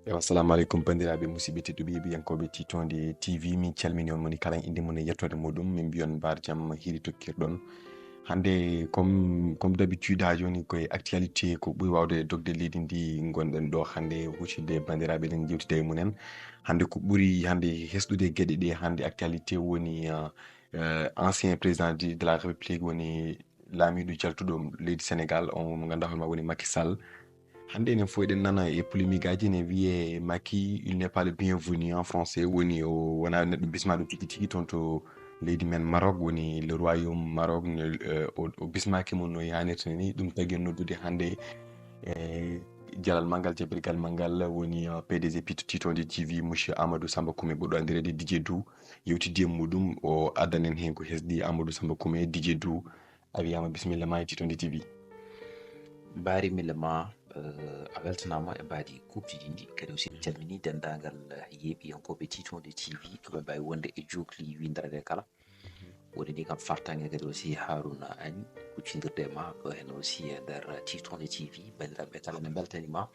Assalamu alaikum bandiraɓe musidɓe tedduɓe heɓiyankoɓe Titonde TV min calmini on moni kala inde mum e yettode muɗum min mbiyon mbar jaam hiiri tokkirɗon hande comme d'habitude ha joni koye actualité ko ɓuri wawde dogde leydi ndi gonɗen ɗo hande huccidde bandiraɓe ɗen jewtida e munen hande ko ɓuri hande hesɗude gueɗe ɗe hande actualité woni ancien président de la république woni laamiɗo jaltuɗo leydi Sénégal on mo ganduɗa hoorema woni Macky Sall. Hande enen fof eɗen nana e polémique aji ne wiye Macky il n'est pas le bienvenu en français woni o wona neɗɗo bismaɗo tigui tigui toon to leydi men Maroc woni le royaume Maroc o bismakimo no yannirta ni ɗum tagui en noddude hande jalal manggal jabbirgal manggal woni PDG Titonde TV monsieur Amadou Samba Koumé ɓurɗo andirede DJ Dou yewtidi e muɗum o addanen hen ko hesɗi Amadou Samba Koumé DJ Dou a wiyama bisimilla ma e Titonde TV. Mbari milama a weltanama e mbaadi kuɓtiji ɗi kadi aussi mi calmini dendagal yeeɓiyankoɓe Titonde TV koɓe mbawi wonde e jokli windarede kala woni ni kam fartange kadi aussi Harouna Agne huccidirde ma ɗo hen aussi e nder Titonde TV bandiraɓe kala ne beltanima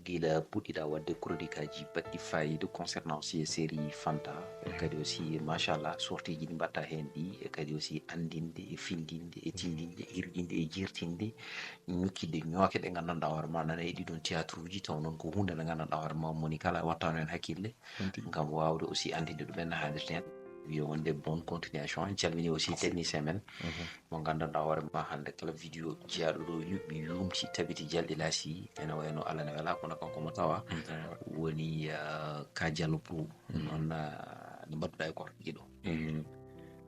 guila puɗɗiɗa wadde chronique aji baɗɗi fayida concernant aussi série Fanta kadi aussi machallah sortiji ɗi mbatta hen ɗi e kadi aussi andinde e findinde e tindinde hirƴinde e jirtinde ñokkide ñooke ɗe gandanɗa hoorema nana e ɗiɗon théâtre uji taw noon ko hunde nde gandanɗa hoorema moni kala wattano hen hakkille gam wawde aussi andinde ɗumen no hannirta hen wiya wonde bonne continuation en calmini aussi technicien men mo gandanɗa hoorema hande kala vidéo jeeyaɗo ɗo yuɓɓi yumti tabiti jalɗi laasi ene wayno Allah ne wela kono kanko mo tawa woni ka Diallo Pro noon no mbaɗɗuɗa e korɗi ɗo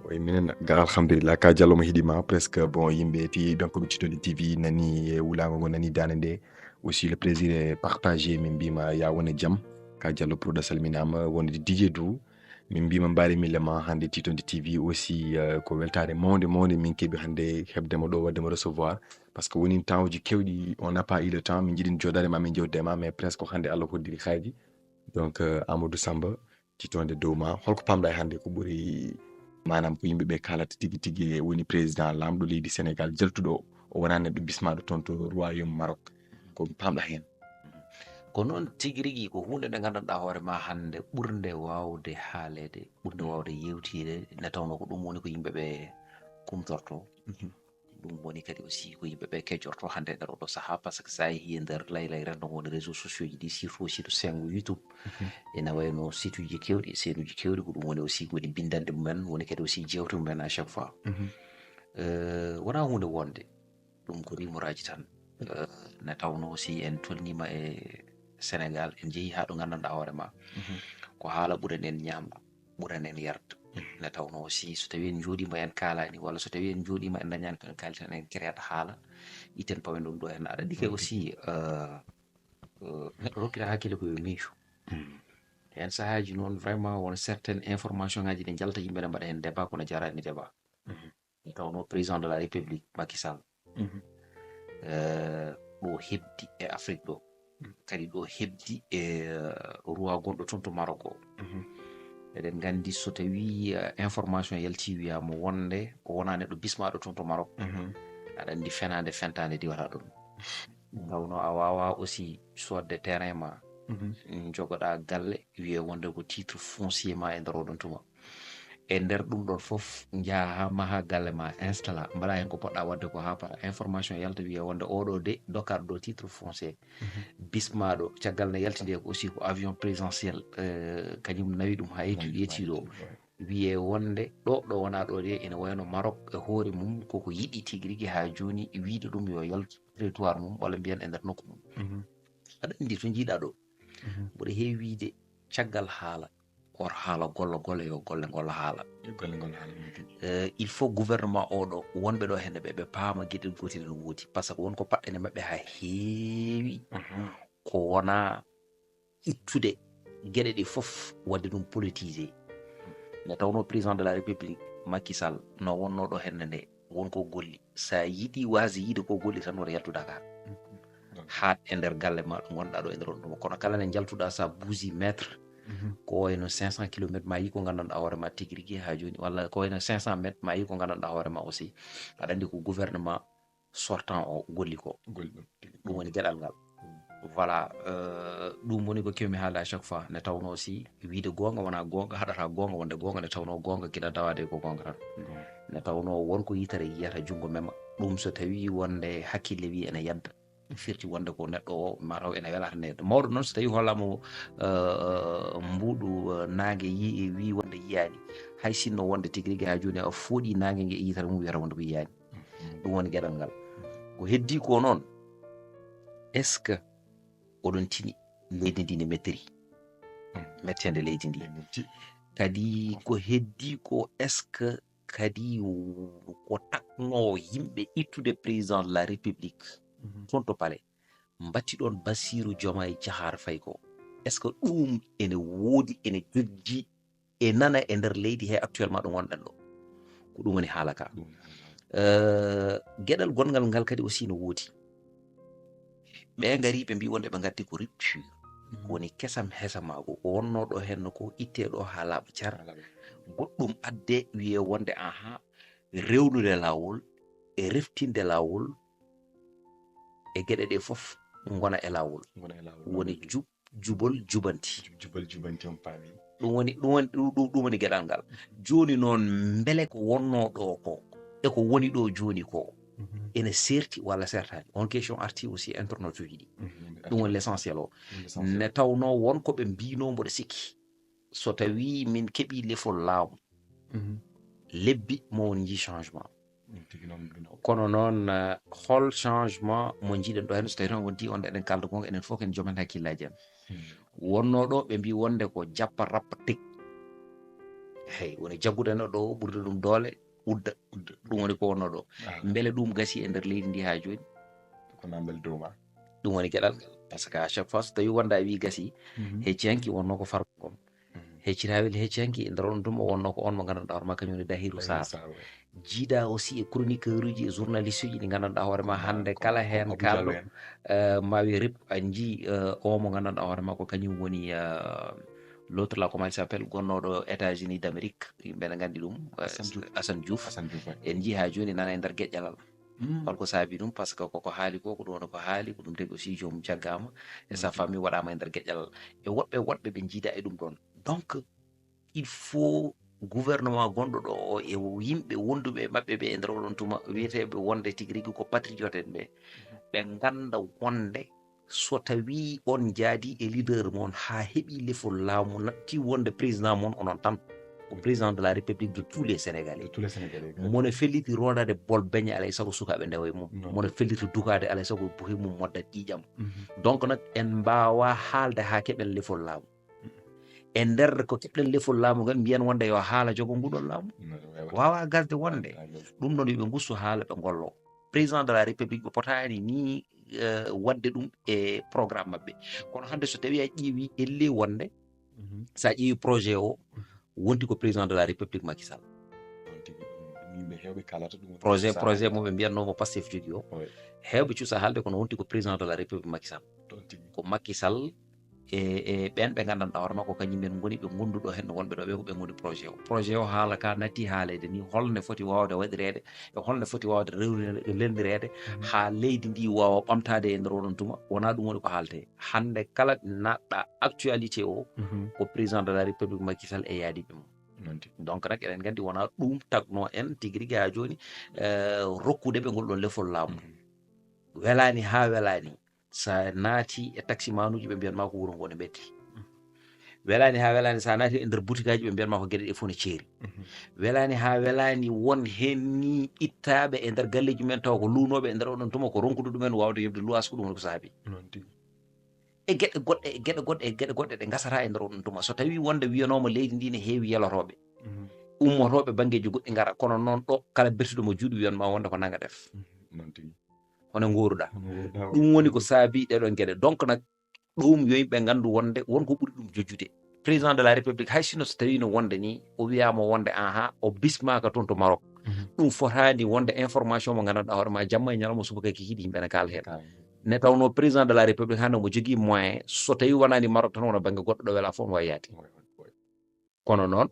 oui minen ga alhamdulillah ka Diallo mo hiɗima presque bon yimɓe ti donc ɓe Titonde TV nani e wulago ngo nani dande nde aussi le plaisir est partagé min mbima ya wone jaam ka Diallo Pro ɗo salminama wonde DJ Dou min mbima mbari millema hande Titonde TV aussi ko weltare mawde min keeɓi hande hebdema ɗo waddema recevoir par ce que woni temps uji kewɗi on n'a pas eu le temps min jiiɗi jodare ma min jewdema mais presque hande Allah hoddiri haaji donc Amadou Samba Titonde dow ma holko pamɗa e hande ko ɓuuri manam ko yimɓeɓe kalata tigui tigui woni président lamɗo leydi Sénégal jaltuɗo o wona neɗɗo bismaɗo toon to royaume Maroc ko pamɗa hen. ko noon tigui rigui ko hunde nde gandanɗa hoorema hande ɓurde wawde haalede ɓurde wawde yewtide nde tawno ko ɗum woni ko yimɓeɓe kumtorto ɗum woni kadi aussi ko yimɓeɓe kejorto hande nder oɗo saaha par ce que sa yeehi e nder laylay renndo woni réseaux sociaux ji ɗi surtout aussi to sengo YouTube ene wayno site uji kewɗi chaine uji kewɗi ko ɗum woni aussi woni bindanɗe mumen woni kadi aussi jewte mumen à chaque fois wona hunde wonde ɗum ko rimoraji tan ne tawno aussi en tolnima e Sénégal en jeehi ha ɗo gandanɗa hoorema ko haala ɓuuren en ñamdu ɓuuren en yardu ne tawno aussi so tawi en jooɗima en kalani walla so tawi en jooɗima en dañani ko en kalten en créata haala iten pawen ɗum ɗo hen aɗa andi ke aussi neɗɗo rokkita hakkille koyo miijo hen sahaji noon vraiment won certaine information ngaji ɗi jalta yimɓe ne mbaɗa hen débat kono jarani débat ne tawno président de la république Macky Sall ɗo hebdi e Afrique ɗo kadi ɗo hebdi e roi gonɗo toon to Maroc o eɗen gandi so tawi information yalti wiyama wonde o wona neɗɗo bismaɗo toon to Maroc aɗa andi fenade fentade diwata ɗum tawno a wawa aussi sodde terrain ma jogoɗa galle wiye wonde ko titre foncier ma e nder oɗon tuma e nder ɗum ɗon foof jaaha maha galle ma installa mbaɗa hen ko poɗɗa wadde ko ha para information yalta wiye wonde oɗo de dokkaɗo ɗo titre foncier bismaɗo caggal ne yaltide ko aussi ko avion présidentiel kañum nawi ɗum ha yetti ɗo wiye wonde ɗo wona ɗo de ene wayno Maroc e hoore mum koko yiɗi tigui rigui ha joni wiide ɗum yo yaltu territoire mum walla mbiyen e nder nokku mum aɗa andi to jiiɗa ɗo mboɗo heewi wiide caggal haala or haala gollo golle yo golle golla haala il faut gouvernement oɗo wonɓe ɗo henne ɓe paama gueɗel gotel no woodi par ce que wonko paɗɗene mabɓe ha heewi ko wona ittude gueɗe ɗi foof wadde ɗum politisé ne tawno président de la république Macky Sall no wonno ɗo henne nde wonko golli sa yiɗi wasi yiide ko golli tan woto yaltu Dakar haat e nder galle ma ɗo gonɗa ɗo e nder on ɗum kono kala nde jaltuɗa sa buusi métre ko wayno 500 kilométres ma yi ko gandanɗa hoorema tigui rigui ha joni walla ko wayno 500 métres ma yi ko gandanɗa hoorema aussi aɗa andi ko gouvernement sortant o golli ko ɗum woni gueɗal ngal voilà ɗum woni ko kewmi haalde à chaque fois nde tawno aussi wiide gonga wona gonga haɗata gonga wonde gonga nde tawno gonga giɗa dawade ko gonga tan nde tawno wonko yitere yiyata jungo mema ɗum so tawi wonde hakkille wi ene yadda firti wonde ko neɗɗo o mataw ene welata nede mawɗo noon so tawi hollamo mbuɗu nangue yi wi wonde yiyani hay sinno wonde tigui rigui ha joni a fooɗi nangue gue e yitere mum wiyata wonde ko yiyani ɗum woni gueɗal ngal ko heddi ko noon est ce que oɗon tini leydi ndi ne mettiri mettede leydi ndi kadi ko heddi ko est ce que kadi ko takno yimɓe ittude président de la république toon to palais mbatti ɗon Bassirou Diomaye Diakhar Faye ko est ce que ɗum ene woodi ene joggi e nana e nder leydi he actuellement ɗo gonɗen ɗo ko ɗum woni haala ka gueɗal gongal ngal kadi aussi no woodi ɓe ngari ɓe mbi wonde ɓe gaddi ko rupture woni kesam hesamago ko wonnoɗo hen ko itteɗo ha laaɓa car goɗɗum adde wiye wonde aha rewnude lawol e reftinde lawol e gueɗe ɗe foof gona e lawol woni jubol jubanti on paami ɗum woni gueɗal ngal joni noon beele ko wonnoɗo ko e ko woni ɗo joni ko ene serti walla sertani on question arti aussi internaute uji ɗi ɗum woni l' essentiel o ne tawno wonko ɓe mbino mboɗo sikki so tawi min keeɓi lefol laamu lebbi mo woni jii changement kono noon hol changement mo jiiɗen ɗo hen so tawi tan wonti onde eɗen kalda gonga enen fof ken jomen hakkillaji en wonnoɗo ɓe mbi wonde ko jappa rappa tek hey woni jaggude neɗɗo o ɓurde ɗum doole udda ɗum woni ko wonno ɗo beele ɗum gasi e nder leydi ndi ha joni ko nambel dowma ɗum woni gueɗal par ce que à chaque fois so tawi wonda wi gasi hecci hanki wonno ko farko kon heccitawel hecci hanki e nder on tuma wonno ko on mo gandanɗa hoorema kañum woni Dahirou Sarr jiiɗa aussi e chroniqueur uji e journaliste uji ɗi gandanɗa hoorema hande kala hen kalɗo ma wi rip a jii o mo gandanɗa hoorema ko kañum woni l'autre là comment il s'appelle gonnoɗo États-Unis d'Amérique yimɓe ne gandi ɗum Assane Diouf en jii ha joni nana e nder gueƴƴalal holko saabi ɗum par ce que koko haali ko ɗum woni ko haali ko ɗum tagi aussi jomum jaggama e sa famille waɗama e nder gueƴƴalal e woɗɓe ɓe jiida e ɗum ɗon donc il faut gouvernement gonɗo ɗo o e yimɓe wonduɓe maɓɓe ɓe e nder oɗon tuma wiyeteɓe wonde tigui rigui ko patriote en ɓe ganda wonde so tawi on jaadi e leader mon ha heeɓi lefol laamu natti wonde président mon onon tan ko président de la république de tous les sénégalais mono felliti rodade bol beñe alay saago sukaɓe ndewa e mum mono felliti dukade alay saago bohi mum moddat ƴiƴam donc nak en mbawa haalde ha keɓen lefol laamu e nder ko keɓɗen lefol laamu ngal mbiyan wonde yo haala jogo nguɗon laamu wawa gasde wonde ɗum noon yoɓe gusto haala ɓe gollo président de la république ɓe potani ni wadde ɗum e programme mabɓe kono hande so tawi a ƴeewi elle wonde sa ƴeewi projet o wonti ko président de la république Macky Sall projet mo ɓe mbiyatnomo Pastef jogui o hewɓe cuusa haalde kono wonti ko président de la république Macky Sall ko Macky Sall e ɓen ɓe gandanɗa hoorema ko kañum men goni ɓe gonduɗo hen wonɓe ɗo ɓe ko ɓe goni projet o haala ka natti haalede ni holne foti wawde waɗirede e holne foti wawde rendirede ha leydi ndi wawa ɓamtade e nder oɗon tuma wona ɗum woni ko haalte hande kala natɗa actualité o ko président de la république Macky Sall e yaadiɓe mum donc nak eɗen gandi wona ɗum tagno en tigui rigui ha joni rokkude ɓe ngol ɗon lefol laamu welani ha welani sa naati e taxi manuji ɓe mbiyanma ko wuuro ngo ne metti welani ha welani sa naati e nder boutique aji ɓe mbiyanma ko gueɗe ɗe fof ne ceeri welani ha welani won hen ni ittaɓe e nder galleji men taw ko luunoɓe e nder oɗon tuma ko ronkude ɗumen wawde yebde luwas ko ɗum woni ko saabi e gueɗe goɗɗe ɗe gasata e nder oɗon tuma so tawi wonde wiyanoma leydi ndi ne heewi yalotoɓe ummotoɓe banggueji goɗɗi gara kono noon ɗo kala bertuɗo mo juuɗe wiyanma wonde ko nanga def hono goruɗa ɗum woni ko saabi ɗeɗon gueɗe donc nak ɗum yo yimɓe gandu wonde wonko ɓuuri ɗum jojjude président de la république hay sinno so tawi no wonde ni o wiyama wonde aha o bismaka toon to Maroc ɗum fotani wonde information mo gandanɗa hoorema jamma e ñalawma subaka kikiɗi yimɓe ne kaala hen ne tawno président de la république hande mo jogui moyen so tawi wonani Maroc tan wona banggue goɗɗo ɗo wela fof no wawi yaade kono noon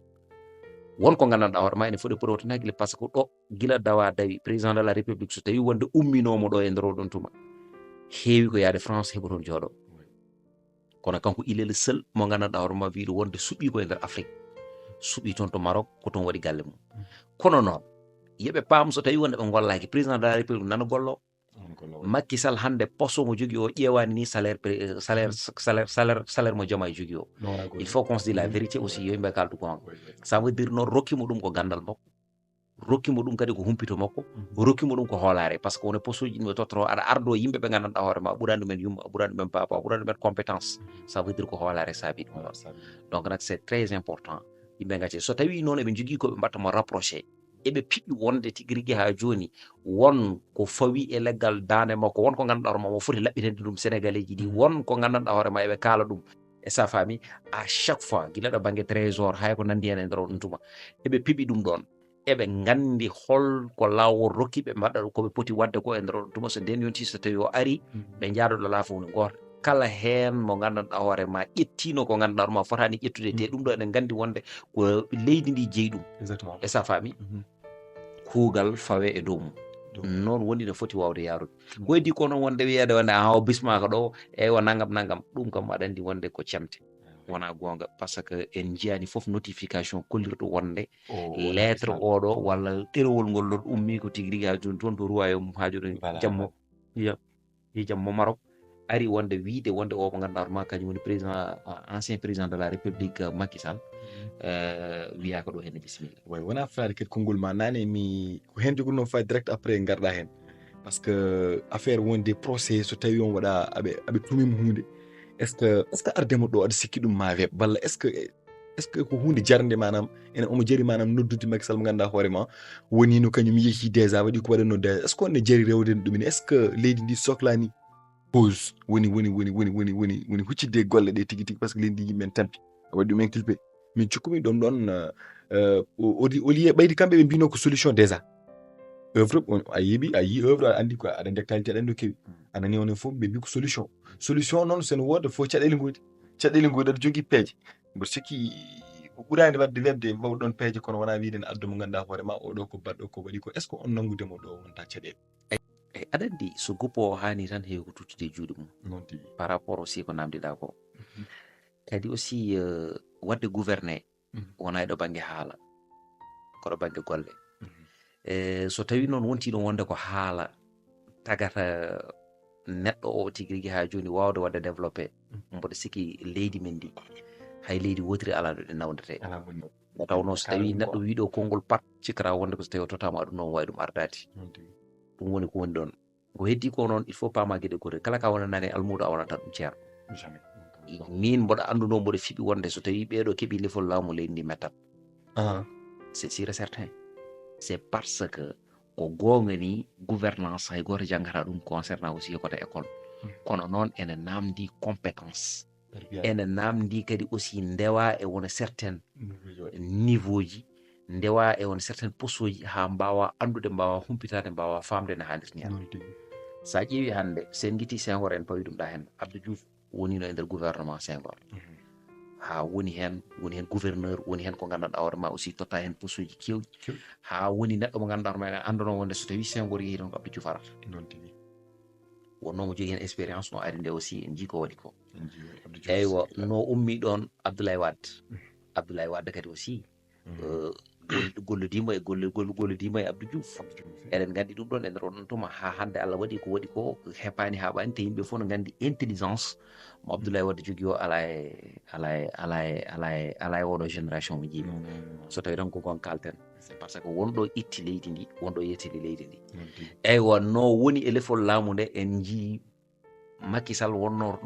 wonko gandanɗa hoorema ene foti powtan hakkille par ce que ɗo guila dawa dawi président de la république so tawi wonde umminomo ɗo e nder oɗon tuma heewi ko yaade France heɓa toon jooɗo kono kanko il est le seul mo gandanɗa hoorema wiide wonde suɓi koye nder Afrique suɓi toon to Maroc ko toon waɗi galle mum kono noon yoɓe paam so tawi wonde ɓe gollaki président de la république nana gollo Macky Sall hande poste mo jogui o ƴewani ni salaire mo jooma e jogui o il faut qu'on se dit la vérité aussi yo yimɓe kaldu gonga ça veut dire noon rokkimo ɗum ko gandal makko rokkimo ɗum kadi ko humpito makko rokkimo ɗum ko hoolare par ce que woni poste uji ɗi ɓe tottoro aɗa ardo yimɓe ɓe gandanɗa hoorema a ɓurani ɗumen yumma a ɓurani ɗumen papa a ɓurani ɗumen compétence ça veut dire ko hoolare saabi ɗum ɗon donc nak c'est très important yimɓe gacce so tawi noon eɓe jogui koɓe mbattamo rapproché eɓe piɓɓi wonde tigui rigui ha joni won ko fawi e leggal dande makko won ko gandanɗa hoorema mo foti laɓɓitande ɗum sénégalais ji ɗi won ko gandanɗa hoorema eɓe kaala ɗum e sa fami à chaque fois guila ɗo banggue trésor hay ko nandi hen e nder ɗum tuma eɓe piɓi ɗum ɗon eɓe gandi holko lawol rokkiɓe mbaɗa koɓe poti wadde ko e nder ɗum tuma so nden yonti so tawi o ari ɓe jaadoɗo laafowni goto kala hen mo gandanɗa hoorema ƴettino ko gandanɗa hoorema fotani ƴettude te ɗum ɗo eɗen gandi wonde ko leydi ndi jeeyi ɗum e sa fami kuugal fawe e dow mum noon woni no foti wawde yarude ko heddi ko noon wonde wiyede wonde o bismaka ɗo eyi o naggam ɗum kam aɗa andi wonde ko camte wona gonga par ce que en jiyani foof notification kollirɗo wonde lettre oɗo walla ɗerewol ngol ɗon ummi ko tigui rigui ha joni toon to royaume ha joni jammo jammo Maroc ari wonde wiide wonde o mo ganduɗa hoorema kañum woni président ancien président de la république Macky Sall wiya ko ɗo hen bisimilla way wona faade kadi konngol ma nane mi ko hen jogono fa direct après garɗa hen par ce que affaire wonde procès so tawi on waɗa aɓe tumima hunde est ce que ardemo ɗo aɗa sikki ɗum ma weeɓ walla est ce que ko hunde jarde manam ene omo jari manam noddude Macky Sall mo ganduɗa hoorema woni no kañum yeehi déjà waɗi ko waɗanno déjà est ce que on ne jari rewdeno ɗumen est ce que leydi ndi sohlani pause woni huccidde golle ɗe tigui par ce que leydi ndi yimɓe en tampi waɗi ɗum inculpé min cukkumi ɗon ɗon o liye ɓaydi kamɓe ɓe mbino ko solution déjà œuvre a yi œuvre aɗa andi ko aɗa dectalite aɗa andi kewi anani onen fof ɓe mbi ko solution noon sene woda fo caɗele ngoodi aɗa jogui peeje mboɗo sikki ko ɓurani wadde webde mbawɗon peeje kono wona wiide ne adda mo ganduɗa hoorema oɗo ko baɗɗo ko waɗi ko est ce que on nangudemo ɗo wonta caɗele eyi aɗa andi so guppo o hani tan heewi ko tuttude juuɗe mum non tigi par rapport aussi ko namdiɗa ko kadi aussi wadde gouverné wona eɗo banggue haala koɗo banggue golle so tawi noon wonti ɗon wonde ko haala tagata neɗɗo o tigui rigui ha joni wawde wadde développé mboɗo sikki leydi men ndi hay leydi wotiri ala no ɗe nawdete nde tawno so tawi neɗɗo wiɗo konngol pat cikkata wonde ko so tawi o totama ɗum noon wawi ɗum ardade ɗum woni ko woni ɗon ko heddi ko noon il faut pama gueɗe gote kala ka wonanani almudo a wonata ɗum ceerno min mboɗo anduno mboɗo fiɓi wonde so tawi ɓeɗo keeɓi lefol laamu leydi ndi mettat c'est sûr et certain c'est parce que ko gonga ni gouvernance hay goto janggata ɗum concernant aussi côté école kono noon ene namdi compétence ene namdi kadi aussi ndewa e wona certain niveau ji ndewa e wona certain poste uji ha mbawa andude mbawa humpitade mbawa famde no hannirta ni sa ƴeewi hande sen guiti Senghor en pawi ɗum ɗa hen Abdou Diouf wonino e nder gouvernement Senghor ha woni hen gouverneur woni hen ko gandanɗa hoorema aussi totta hen poste uji kewɗi ha woni neɗɗo mo gandanɗa hoorema anduno wonde so tawi Senghor yeehi toon ko Abdou Diouf arata wonnomo jogui hen expérience no ari nde aussi en jii ko waɗi ko eywa no ummi ɗon Abdoulaye Wade kadi aussi gollodimo e gollodimo e Abdou Diouf eɗen gandi ɗum ɗon e nder on tuma ha hande Allah waɗi ko heppani haɓani te yimɓe fof no gandi intelligence mo Abdoulaye Wade jogui o ala e oɗo génération mo jiimi so tawi tan ko gon kalten c'est parce que wonɗo itti leydi ndi wonɗo yettini leydi ndi eywa no woni e lefol laamu nde en jii Macky Sall wonno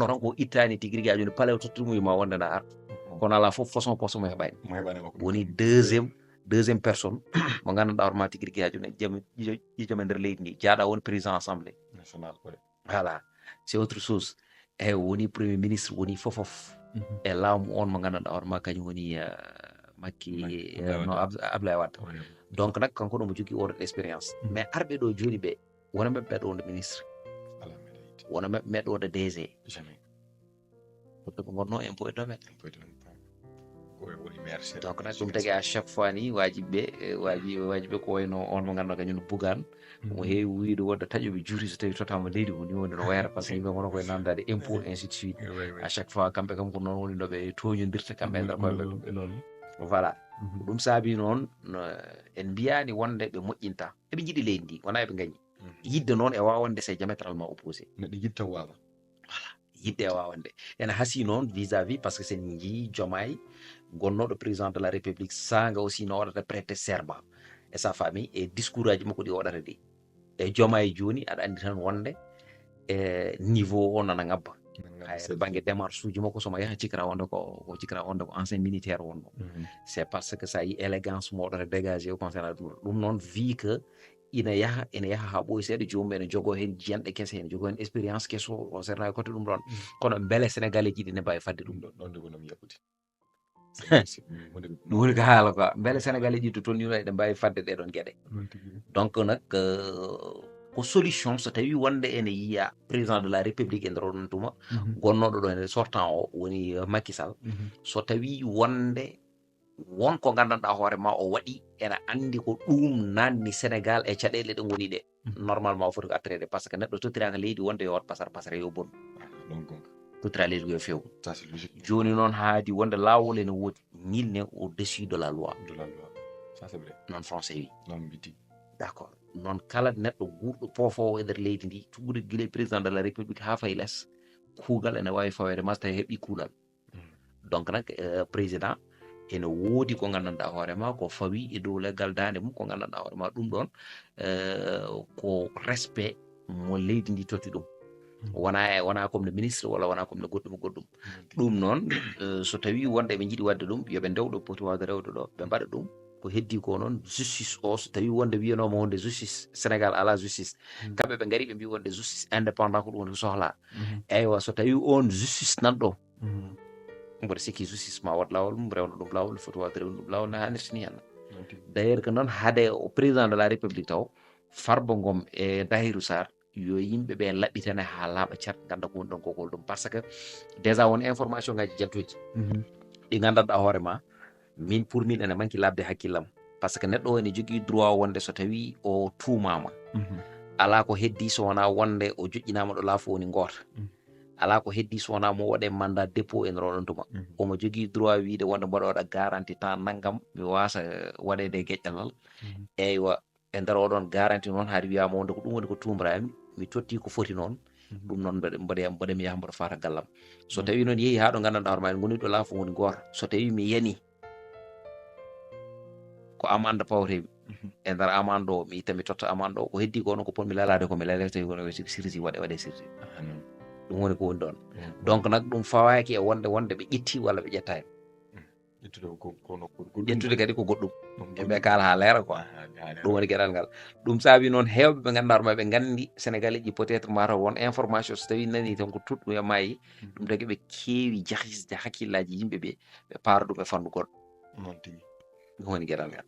tan ko ittani tigui rigui joni paale o tottirmuyima wonde na arta kono ala fof façon poste mo heɓani woni deuxième personne mo gandanɗa hoorema tigui rigui ha joni ƴiijam e nder leydi ndi jaaɗa woni président assemblée national voilà c'est autre chose eyyi woni premier ministre woni fofof e laamu on mo gandanɗa hoorema kañum woni Macky no Abdoulaye Wade donc nak kanko ɗo mo jogui oɗo expérience mais arɓe ɗo joni ɓe wona mabɓe meɗo wonde ministre wona mabɓe meɗo wonde DG koto ɓe gonno impôt e domaine donc nag ɗum tagi à chaque fois ni wajiɓe ko wayno on mo ganduɗa kañum bugan omo heewi wiide wonde taƴoɓe juuri so tawi totama leydi ko ni woni no wayra par ce que yimɓe gono koye namdade impôt ainsi de suite à chaque fois kamɓe kam ko noon woni noɓe toñodirta kamɓe e nder koyeɓe voilà ɗum saabi noon en mbiyani wonde ɓe moƴƴinta eɓe jiiɗi leydi ndi wona eɓe gañi yidde noon e wawande c'est diamétralement opposé neɗɗo yidta wawa voilà yidde e wawande ene haasi noon vis-à-vis par ce que sen jii Diomaye gonnoɗo président de la république sanga aussi no waɗata prêté serment e sa famille e discours aji makko ɗi waɗata ɗi e Diomaye joni aɗa andi tan wonde e niveau o nana ngabba hay banggue démarche uji makko somo yaha cikra wonde ko ancien militaire wonno c'est parce que ça yi élégance moɗon dégagé concernant ɗum noon vi que ina yaha ha ɓooyi seeɗa jomum ene jogo hen jiyanɗe kese ene jogo hen expérience kesso concernant côté ɗum ɗon kono beele sénégalais ji ɗi ne mbawi fadde ɗum ɗon de gonomi yaɓude ɗum woni ko haala quoi beele sénégalais ji to toon yino eɗen mbawi fadde ɗeɗon gueɗe donc nak ko solution so tawi wonde ene yiya président de la république e nder oɗon tuma gonnoɗo ɗo ene sortant o woni Macky Sall so tawi wonde wonko gandanɗa hoore ma o waɗi ene andi ko ɗum nanni Sénégal e caɗele ɗe goni ɗe normalement o foti ko attirede par ce que neɗɗo tottiraka leydi wonde yo wat pasare yo bonu tottira leydi ko yo few joni noon haadi wonde lawol ene woodi nul n'est au-dessus de la loi ça c'est vrai non français wi non mbiti d'accord noon kala neɗɗo guurɗo poofowo e nder leydi ndi tuggude guila président de la république ha fayi less kuugal ene wawi fawede ma so tawi heeɓi kuulal donc nak président ene woodi ko gandanɗa hoorema ko fawi e dow leggal dande mum ko gandanɗa hoorema ɗum ɗon ko respect mo leydi ndi totti ɗum wona comme le ministre walla wona comme le goɗɗum ɗum noon so tawi wonde ɓe jiiɗi wadde ɗum yoɓe ndewɗo poti wawde rewde ɗo ɓe mbaɗa ɗum ko heddi ko noon justice o so tawi wonde wiyanoma wonde justice Sénégal ala justice kamɓe ɓe gaari ɓe mbi wonde justice indépendant ko ɗum woni ko sohla eywa so tawi on justice nanɗo mboɗo sikki justice ma wat lawol mum rewna ɗum lawol foti wawde rewde ɗum lawol no hannirta ni henna d' ailleurs que noon haade o président de la république taw Farba Ngom e Tahirou Sarr yo yimɓeɓe laɓɓitane ha laaɓa cat ganda ko woni ɗon kokol ɗum par ce que déjà won information ngaji jadduji ɗi gandanɗa hoore ma min pour min ene manki labde hakkillam par ce que neɗɗo o ene jogui droit wonde so tawi o tuumama ala ko heddi so wona wonde o joƴƴinama ɗo laafo woni goota ala ko heddi so wona mo waɗe mandat dépôt e nder oɗon tuma omo jogui droit wiide wonde mboɗo waɗa garanti temps naggam mi wasa waɗede e gueƴƴalal eywa e nder oɗon garanti noon haade wiyama wonde ko ɗum woni ko tumbrami mi totti ko foti noon ɗum noon mboɗemi yaha mboɗo fata gallam so tawi noon yeehi ha ɗo gandanɗa hoorema en goni ɗo laafo woni goto so tawi mi yani ko amande pawtemi e nder amande o mi itta mi totta amande o ko heddi ko noon ko ponmi lalade ko mi lalete tawi kono sirsi waɗe sirsi ɗum woni ko woni ɗon donc nag ɗum fawaki e wonde ɓe ƴetti walla ɓe ƴettani ƴettude kadi ko goɗɗum yimɓe kaala ha leera quoi ɗum woni gueɗal ngal ɗum saabi noon hewɓe ɓe ganduɗa hoorema ɓe gandi sénégalais ji peut être mataw won information so tawi nani tan ko tutɗum e maayi ɗum tagui ɓe keewi jahisde hakkillaji yimɓeɓe ɓe paara ɗum e fannu goɗɗo ɗum woni gueɗal ngal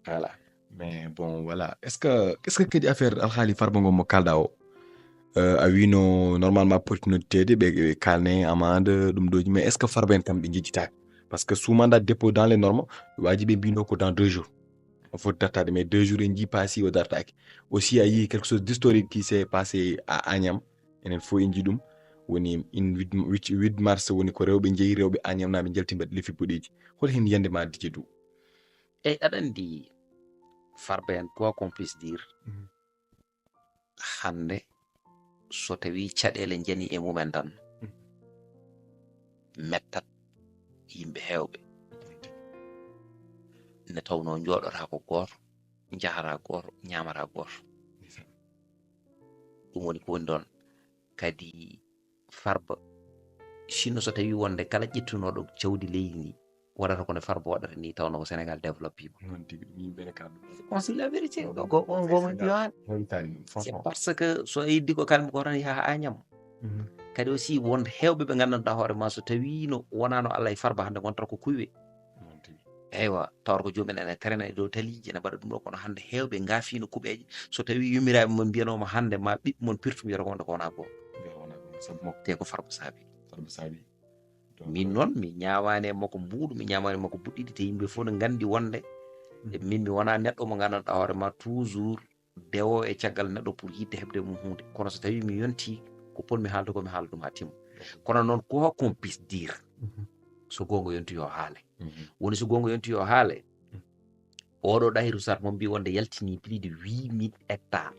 voilà mais bon voilà est ce que kadi affaire alhaali Farba Ngom mo kalɗa o a wino normalement potinottede ɓe kalne amende ɗum ɗoji mais est ce que Farba en kam ɓe jejjitaki parce que sous mandat dépôt dans les normes waji ɓe mbino ko dans 2 jours o foti dartade mais 2 jours en ji passi o dartaki aussi a yi quelque chose d'historique qui s'est passé à Agnam enen fof en ji ɗum woni 8 mars woni ko rewɓe jeeyi rewɓe Agnam naɓe jaltimɓe le fippuɗeji hol hen yiyande ma Dj Dou eyyi aɗa andi Farba en quoi qu'on puisse dire hande so tawi caɗele jani e mumen tan mettat yimɓe hewɓe ne tawno jooɗota ko goto jahata goto ñamata goto ɗum woni ko woni ɗon kadi Farba sinno so tawi wonde kala ƴettunoɗo jawdi leydi ndi waɗata kono Farba waɗata ni tawno ko Sénégal développé on c'est la vérité c'est parce que so yiddi ko kalmi ko tan yaha Agnam kadi aussi won hewɓe ɓe gandanɗa hoore ma so tawino wonano Allah e Farba hande gontata ko kuyɓe eywa tawata ko jomumen ene terena e dow taliji ene mbaɗa ɗum ɗo kono hande hewɓe gaafino kuuɓeje so tawi yummiraɓe mon mbiyanoma hande ma ɓiɓɓe mon pirtu wiyata wonde ko wona goo te ko Farba saabi min noon mi ñaawani e makko mbuuɗu mi ñaawani e makko buɗɗiɗi te yimɓe fof no gandi wonde min mi wona neɗɗo mo gandanɗa hoorema toujours dewo e caggal neɗɗo pour yidde heɓde mum hunde kono so tawi mi yonti ko ponmi haalde ko mi haala ɗum ha timma kono noon quoi qu'on puisse dire so gonga yonti yo haale woni so gonga yonti yo haale oɗo Tahirou Sarr mo mbi wonde yaltini plus de 8000 hectares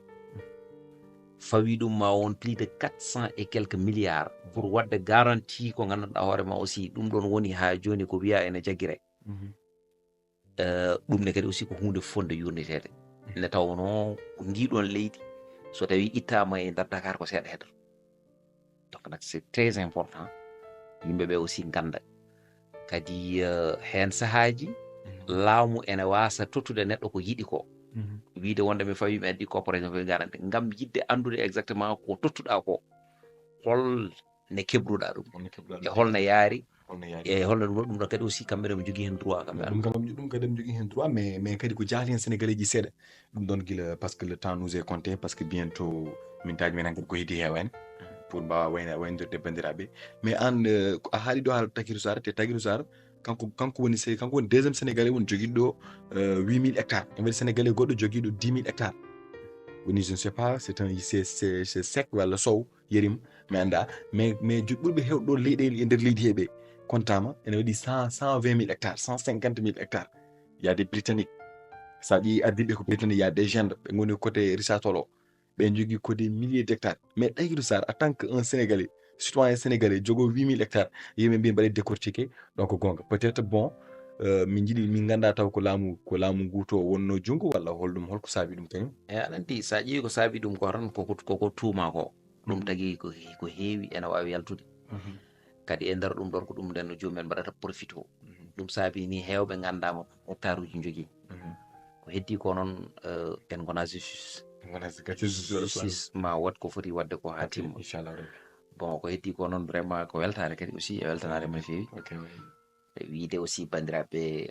fawi ɗum ma won plus de 400 et quelques milliards pour wadde garantie ko gandanɗa hoorema aussi ɗum ɗon woni ha joni ko wiya ene jaggire ɗum ne kadi aussi ko hunde fonde yurnitede ne tawno ndiɗon leydi so tawi ittama e nder Dakar ko seeɗa heɗata donc nak c'est très important yimɓeɓe aussi ganda kadi hen sahaji laamu ene wasa tottude neɗɗo ko yiɗi ko wiide wonde mi fawi mi addi ko par exemple garanti ngam yidde andude exactement ko tottuɗa ko hol ne kebruɗa ɗum e holno yaari e holno ɗum ɗon kadi aussi kamɓe ɗum jogui hen droit kamɓe ɗum kadi ɗum jogui hen droit mais kadi ko jaati hen sénégalais ji seeɗa ɗum ɗon guila par ce que le temps nous est compté par ce que bientôt min taji men kadi ko heddi heewani pour mbawa waynirde bandiraɓe mais an a haali ɗo haala Tahirou Sarr te Tahirou Sarr kanko woni deuxiéme sénégalais woni joguiɗo 8000 hectares en waɗi sénégalais goɗɗo joguiɗo 10 000 hectares woni je ne sais pas c'est sec walla sow yerim mi anda mais ɓurɓe hewɗo ɗo leyɗele e nder leydi heɓe kontama ene waɗi 120 000 hectares 150 000 hectares il y a des britanniques sa ƴeewi ardiɓe ko britannique il y a des gens ɓe goni côté Richard Toll ɓe jogui ko des milliers d'hectares mais Tahirou Sarr en tant que un sénégalais citoyen sénégalais jogo 8000 hectares yimɓe mbi mbaɗe décortiqué donc gonga peut être bon min jiiɗi min ganda taw ko laamu ngu to wonno jungo walla holko saabi ɗum kañum aɗa andi sa ƴeewi ko saabi ɗum ko tan koko tuuma ko ɗum tagui ko heewi ene wawi yaltude kadi e nder ɗum ɗon ko ɗum nden no jomumen mbaɗata profite o ɗum saabi ni hewɓe gandama hectare uji jogui ko heddi ko noon en gona justice ma wat ko foti wadde ko ha timma inchallah bon ko heddi ko noon vraiment ko weltare kadi aussi e weltanare no fewi e wiide aussi bandiraɓe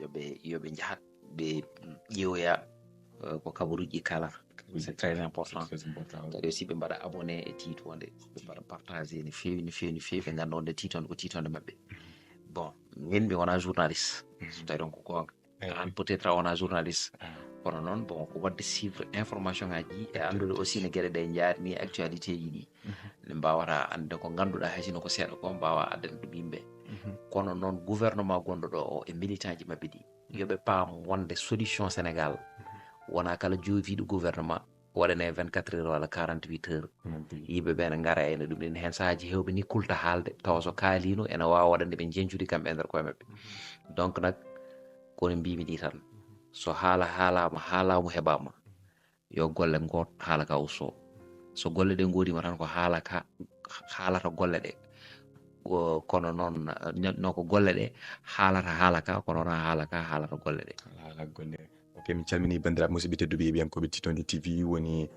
yoɓe jahat ɓe ƴeewoya ko kabaruji kala c'est très important kadi aussi ɓe mbaɗa abonné e titonde ɓe mbaɗa partagé no fewi no fewi ɓe ganda wonde titonde ko titonde mabɓe bon min mi wona journaliste so tawi ɗon ko gonga an peut être a wona journaliste kono noon bon ko wadde suivre information ngaji e andude aussi no gueɗe ɗe jaarni actualité ji ɗi ne mbawata ande ko ganduɗa haysino ko seeɗa ko mbawa addana ɗum yimɓe kono noon gouvernement gonɗo ɗo o e militant ji mabɓe ɗi yoɓe paam wonde solution Sénégal wona kala jofiɗo gouvernement waɗane 24 heures walla 48 heures yimɓeɓe ne gara ene ɗum ɗin hen sahaji hewɓe ni kulta haalde tawa so kaalino ene wawa waɗande ɓe jencude kamɓe e nder koye mabɓe donc nak kono mbimi ɗi tan so haalama heɓama yo golle got haala ka usto so golle ɗe godima tan ko haalata golle ɗe kono noon ko golle ɗe haalata ka kono noon haalata golle ɗe ok min calmini bandiraɓe musidɓe tedduɓe yeɓiyankoɓe Titonde TV woni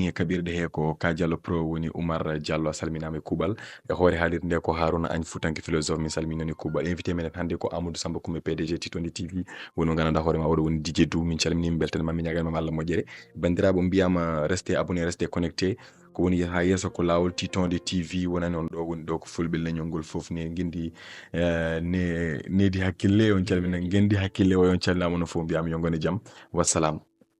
e kaɓirɗe he ko Ka Diallo Pro woni Oumar Diallo a salminama e kuuɓal e hoore haalirde nde ko Harouna Agne Foutanke philosophe min salmini on e kuuɓal invité meɗen hannde ko Amadou Samba Coumba PDG Titonde TV woni mo gandanɗa hoorema oɗo woni DJ Dou min calminima beltanima min ñaganimama Allah moƴƴere bandiraɓe mbiyama restez abonné restez connecté ko woni ha yesso ko lawol Titonde TV wonani on ɗo woni ɗo ko fulɓe leñol ngol foof ne guindi nedi hakkille on calmina gendi hakkille o on calminama no fo mbiyama yo gone jaam wassalamu